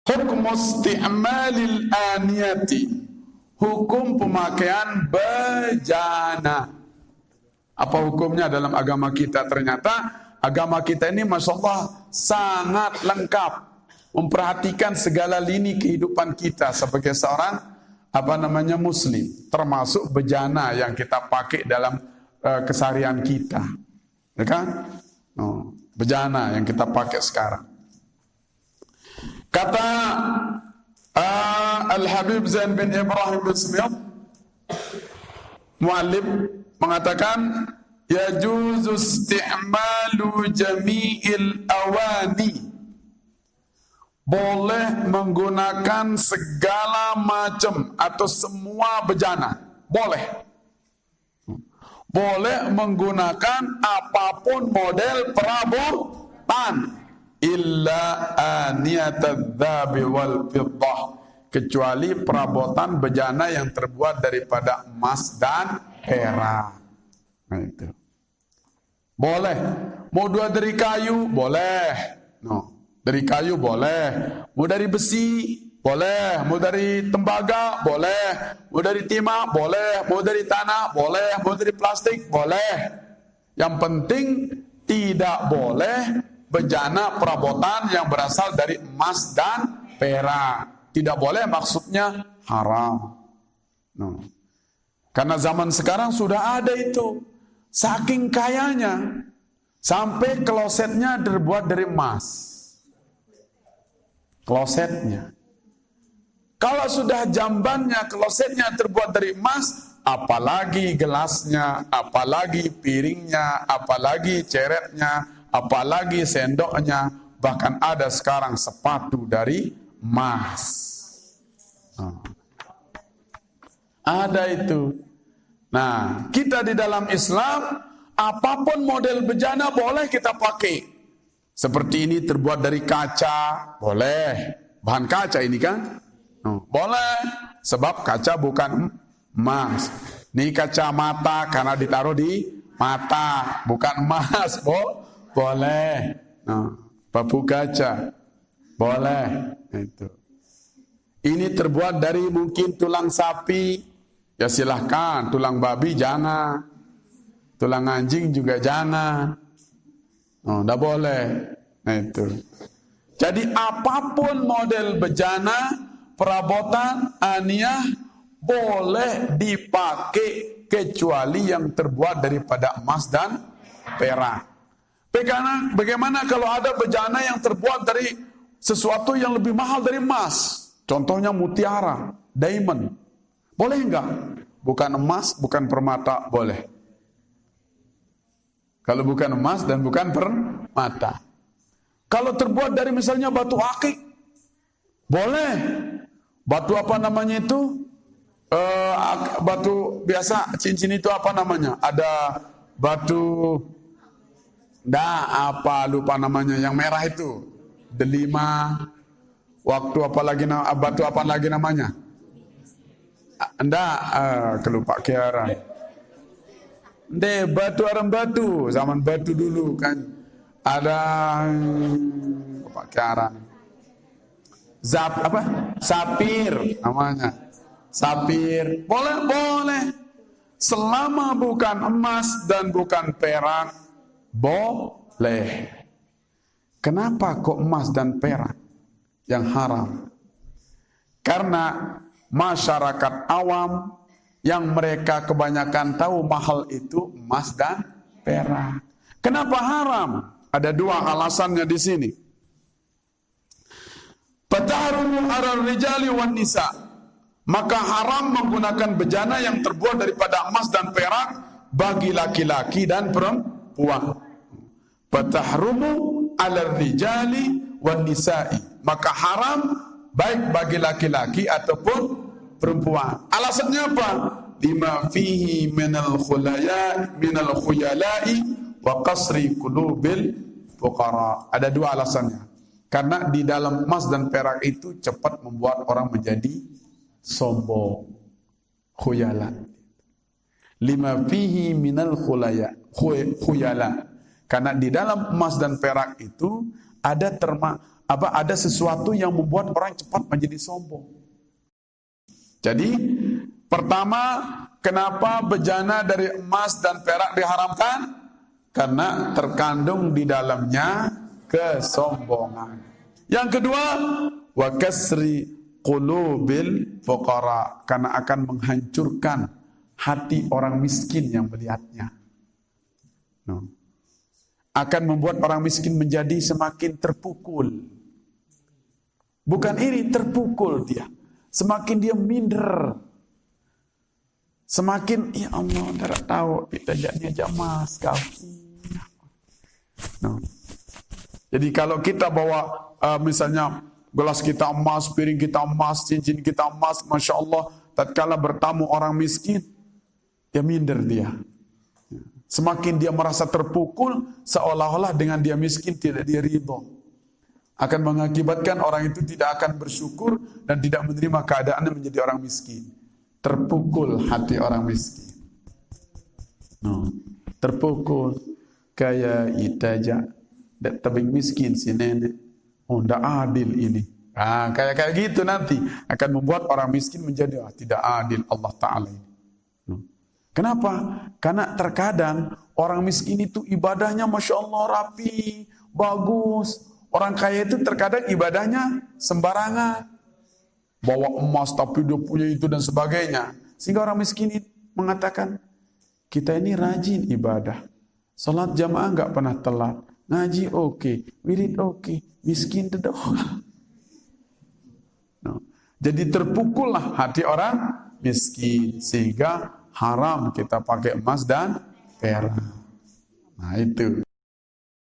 Hukum isti'malil aniyati, hukum pemakaian bejana. Apa hukumnya dalam agama kita? Ternyata agama kita ini Masya Allah sangat lengkap, memperhatikan segala lini kehidupan kita sebagai seorang muslim, termasuk bejana yang kita pakai dalam keseharian kita, ya kan? Bejana yang kita pakai sekarang. Kata Al-Habib Zain bin Ibrahim bin Smith, muallim, mengatakan yajuzu isti'malu jami'il awani, boleh menggunakan segala macam atau semua bejana, boleh menggunakan apapun model perabotan, illa aniyatadzabi wal fiddah, kecuali perabotan bejana yang terbuat daripada emas dan perak. Nah, itu boleh. Mau dari kayu boleh, dari kayu boleh. Mau dari besi boleh. Mau dari tembaga boleh. Mau dari timah boleh. Mau dari tanah boleh. Mau dari plastik boleh. Yang penting tidak boleh bejana perabotan yang berasal dari emas dan perak. Tidak boleh, maksudnya haram. Karena zaman sekarang sudah ada itu. Saking kayanya, sampai klosetnya terbuat dari emas. Klosetnya. Kalau sudah jambannya, klosetnya terbuat dari emas, apalagi gelasnya, apalagi piringnya, apalagi ceretnya, apalagi sendoknya, bahkan ada sekarang sepatu dari emas. Ada itu. Nah, kita di dalam Islam, apapun model bejana boleh kita pakai. Seperti ini terbuat dari kaca, boleh. Bahan kaca ini kan? Boleh. Sebab kaca bukan emas. Ini kacamata karena ditaruh di mata, bukan emas, boleh. Papu kaca, boleh. Itu. Ini terbuat dari mungkin tulang sapi, ya silahkan. Tulang babi jangan, tulang anjing juga jangan. Tidak boleh. Nah, itu. Jadi apapun model bejana, perabotan, aniyah boleh dipakai kecuali yang terbuat daripada emas dan perak. Bagaimana kalau ada bejana yang terbuat dari sesuatu yang lebih mahal dari emas? Contohnya mutiara, diamond. Boleh enggak? Bukan emas, bukan permata, boleh. Kalau bukan emas dan bukan permata. Kalau terbuat dari misalnya batu akik, boleh. Batu apa namanya itu? Batu biasa, cincin itu apa namanya? Ada batu, lupa namanya, yang merah itu. Delima. Waktu batu apa lagi namanya? Kelupa kiaran. Batu aram batu, zaman batu dulu kan. Ada kiaran. Sapir namanya. Sapir. Boleh. Selama bukan emas dan bukan perak, boleh. Kenapa kok emas dan perak yang haram? Karena masyarakat awam yang mereka kebanyakan tahu mahal itu emas dan perak. Kenapa haram? Ada dua alasannya di sini. Fatahrumu 'alal rijali wan nisa. Maka haram menggunakan bejana yang terbuat daripada emas dan perak bagi laki-laki dan perempuan. Fatahrumu 'alal rijali wan nisa'i. Maka haram baik bagi laki-laki ataupun perempuan. Alasannya apa? Lima fihi minal khuyala'i wa qasri qulubil fuqara. Ada dua alasannya. Karena di dalam emas dan perak itu cepat membuat orang menjadi sombong. Khuyala. Lima fihi minal khuyala. Karena di dalam emas dan perak itu ada ada sesuatu yang membuat orang cepat menjadi sombong. Jadi pertama, kenapa bejana dari emas dan perak diharamkan? Karena terkandung di dalamnya kesombongan. Yang kedua, wa kasri qulubil fuqara, karena akan menghancurkan hati orang miskin yang melihatnya. Akan membuat orang miskin menjadi semakin terpukul. Bukan iri, terpukul dia. Semakin dia minder. Semakin, ya Allah, tidak tahu kita jadinya jamas kau. Jadi kalau kita bawa misalnya gelas kita emas, piring kita emas, cincin kita emas, Masya Allah, tatkala bertamu orang miskin, dia minder dia. Semakin dia merasa terpukul, seolah-olah dengan dia miskin tidak dia ridho. Akan mengakibatkan orang itu tidak akan bersyukur dan tidak menerima keadaannya menjadi orang miskin. Terpukul hati orang miskin. Terpukul kayak itaja tabing miskin si nenek. Oh, ndak adil ini. Kayak gitu nanti akan membuat orang miskin menjadi tidak adil Allah Ta'ala ini. Kenapa? Karena terkadang orang miskin itu ibadahnya Masya Allah rapi, bagus. Orang kaya itu terkadang ibadahnya sembarangan. Bawa emas tapi dia punya itu dan sebagainya. Sehingga orang miskin mengatakan, kita ini rajin ibadah. Salat jamaah enggak pernah telat. Ngaji oke, wirid oke, miskin tidak. Jadi terpukullah hati orang miskin. Sehingga haram kita pakai emas dan perak. Nah itu.